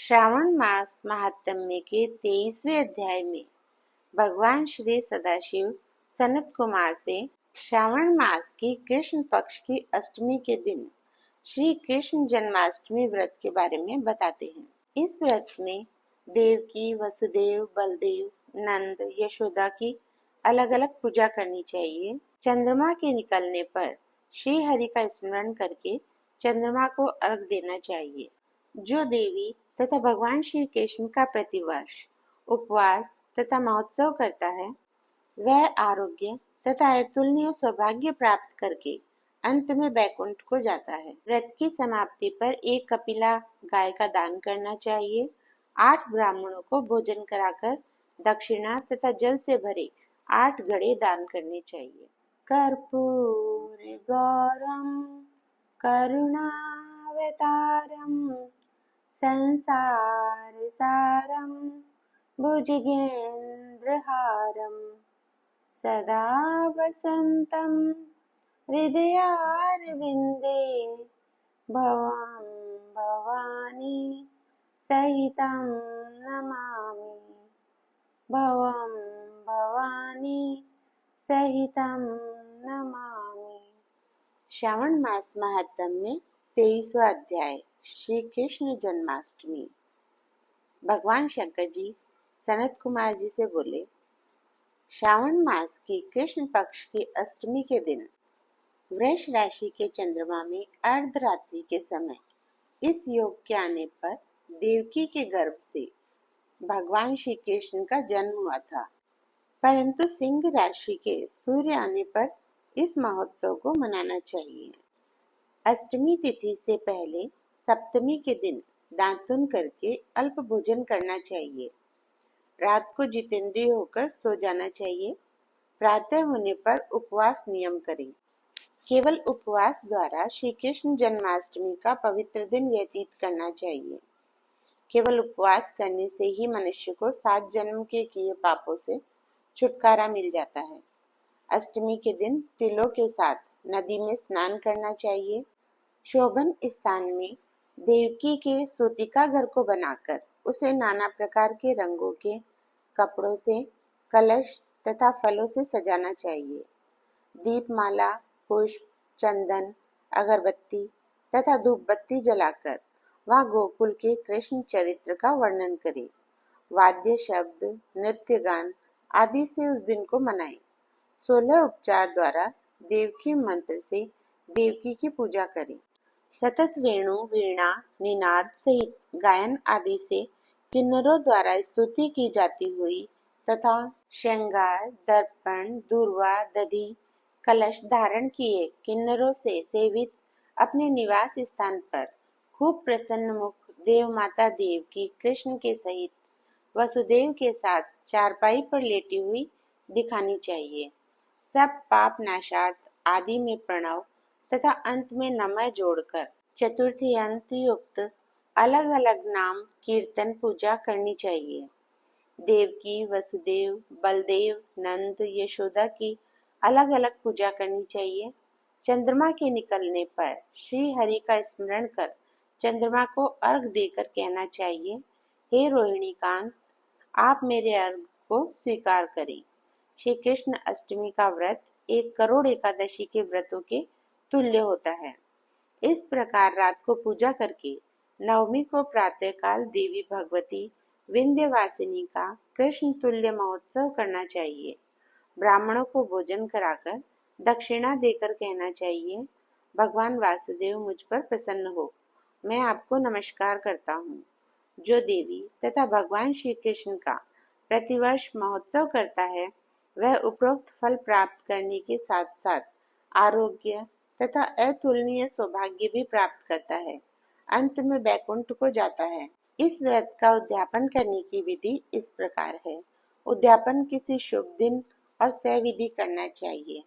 श्रावण मास महात्म्य के 23वें अध्याय में भगवान श्री सदाशिव सनत कुमार से श्रावण मास की कृष्ण पक्ष की अष्टमी के दिन श्री कृष्ण जन्माष्टमी व्रत के बारे में बताते हैं। इस व्रत में देवकी, वसुदेव, बलदेव, नंद, यशोदा की अलग अलग पूजा करनी चाहिए। चंद्रमा के निकलने पर श्री हरि का स्मरण करके चंद्रमा को अर्घ देना चाहिए। जो देवी तथा भगवान श्री कृष्ण का प्रतिवर्ष उपवास तथा महोत्सव करता है, वह आरोग्य तथा अतुलनीय सौभाग्य प्राप्त करके अंत में बैकुंठ को जाता है। व्रत की समाप्ति पर एक कपिला गाय का दान करना चाहिए। 8 ब्राह्मणों को भोजन कराकर दक्षिणा तथा जल से भरे 8 घड़े दान करने चाहिए। कर्पूर गौरम करुणावतारम संसार सारम भुजगेन्द्रहारम सदा वसंतम हृदयारविंदे भवं भवानी सहितं नमामि। भवं भवानी सहितं नमामि। श्रावण मास महात्म्य में 23वां अध्याय श्री कृष्ण जन्माष्टमी। भगवान शंकर जी सनत कुमार जी से बोले, श्रावण मास की कृष्ण पक्ष की अष्टमी के दिन वृष राशि के चंद्रमा में अर्धरात्रि के समय इस योग के आने पर देवकी के गर्भ से भगवान श्री कृष्ण का जन्म हुआ था, परंतु सिंह राशि के सूर्य आने पर इस महोत्सव को मनाना चाहिए। अष्टमी तिथि से पहले सप्तमी के दिन दातुन करके अल्प भोजन करना चाहिए। रात को जितेंद्रिय होकर सो जाना चाहिए। प्रातः होने पर उपवास नियम करें। केवल उपवास द्वारा श्री कृष्ण जन्माष्टमी का पवित्र दिन व्यतीत करना चाहिए। केवल उपवास करने से ही मनुष्य को 7 जन्म के किए पापों से छुटकारा मिल जाता है। अष्टमी के दिन तिलों के साथ नदी में स्नान करना चाहिए। शोभन स्थान में देवकी के सूतिका घर को बनाकर उसे नाना प्रकार के रंगों के कपड़ों से, कलश तथा फलों से सजाना चाहिए। दीपमाला, पुष्प, चंदन, अगरबत्ती तथा धूपबत्ती जलाकर वहाँ गोकुल के कृष्ण चरित्र का वर्णन करें। वाद्य, शब्द, नृत्य, गान आदि से उस दिन को मनाएं। 16 उपचार द्वारा देवकी मंत्र से देवकी की पूजा करें। सतत वेणु, वीणा, निनाद सहित गायन आदि से किन्नरों द्वारा स्तुति की जाती हुई तथा श्रृंगार, दर्पण, दूर्वा, दधि, कलश धारण किए किन्नरों से सेवित अपने निवास स्थान पर खूब प्रसन्न मुख देव माता देवकी कृष्ण के सहित वसुदेव के साथ चारपाई पर लेटी हुई दिखानी चाहिए। सब पाप नाशार्थ आदि में प्रणव तथा अंत में नमः जोड़कर चतुर्थी अंत युक्त अलग अलग नाम कीर्तन पूजा करनी चाहिए। देवकी, वसुदेव, बलदेव, नंद, यशोदा की अलग अलग पूजा करनी चाहिए। चंद्रमा के निकलने पर श्री हरि का स्मरण कर चंद्रमा को अर्घ देकर कहना चाहिए, हे रोहिणी कांत, आप मेरे अर्घ को स्वीकार करें। श्री कृष्ण अष्टमी का व्रत 1 करोड़ एकादशी के व्रतों के तुल्य होता है। इस प्रकार रात को पूजा करके नवमी को प्रातःकाल देवी भगवती विंध्यवासिनी का कृष्ण तुल्य महोत्सव करना चाहिए। ब्राह्मणों को भोजन कराकर दक्षिणा देकर कहना चाहिए, भगवान वासुदेव मुझ पर प्रसन्न हो, मैं आपको नमस्कार करता हूँ। जो देवी तथा भगवान श्री कृष्ण का प्रतिवर्ष महोत्सव करता है, वह उपरोक्त फल प्राप्त करने के साथ साथ आरोग्य तथा अतुलनीय सौभाग्य भी प्राप्त करता है। अंत में बैकुंठ को जाता है। इस व्रत का उद्यापन करने की विधि इस प्रकार है। उद्यापन किसी शुभ दिन और सविधि करना चाहिए।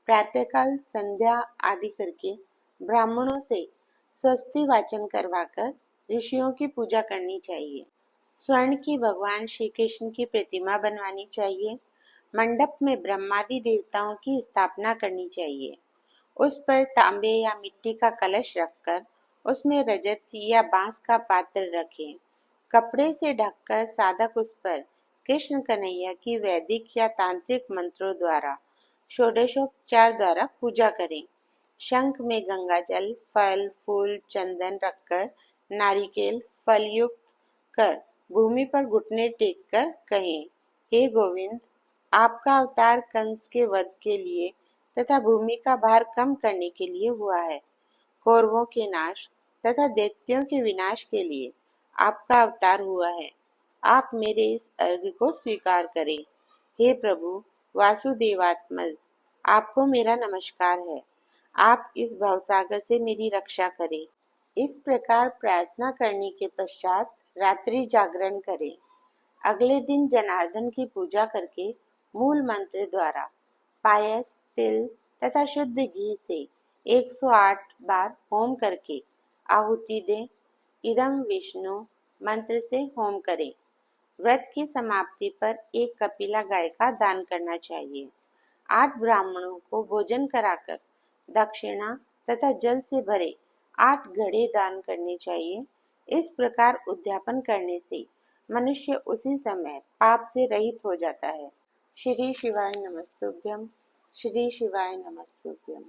प्रातःकाल संध्या आदि करके ब्राह्मणों से स्वस्ति वाचन करवाकर ऋषियों की पूजा करनी चाहिए। स्वर्ण की भगवान श्री कृष्ण की प्रतिमा बनवानी चाहिए। मंडप में ब्रह्मादि देवताओं की स्थापना करनी चाहिए। उस पर तांबे या मिट्टी का कलश रखकर उसमें रजत या बांस का पात्र रखें। कपड़े से ढककर साधक उस पर कृष्ण कन्हैया की वैदिक या तांत्रिक मंत्रों द्वारा षोडशोपचार द्वारा पूजा करें। शंख में गंगा जल, फल, फूल, चंदन रखकर नारिकेल फल युक्त कर भूमि पर घुटने टेक कर कहें, हे गोविंद, आपका अवतार कंस के वध के लिए तथा भूमि का भार कम करने के लिए हुआ है। कौरवों के नाश तथा दैत्यों के विनाश के लिए आपका अवतार हुआ है। आप मेरे इस अर्घ्य को स्वीकार करें। हे प्रभु वासुदेवात्मज, आपको मेरा नमस्कार है। आप इस भवसागर से मेरी रक्षा करें। इस प्रकार प्रार्थना करने के पश्चात रात्रि जागरण करें। अगले दिन जनार्दन की पूजा करके मूल मंत्र द्वारा पायस, तिल तथा शुद्ध घी से 108 बार होम करके आहुति दें। इदम विष्णु मंत्र से होम करें। व्रत की समाप्ति पर एक कपिला गाय का दान करना चाहिए। 8 ब्राह्मणों को भोजन कराकर दक्षिणा तथा जल से भरे 8 घड़े दान करने चाहिए। इस प्रकार उद्यापन करने से मनुष्य उसी समय पाप से रहित हो जाता है। श्री शिवाय नमस्तुभ्यम। श्री शिवाय नमस्तुभ्यम।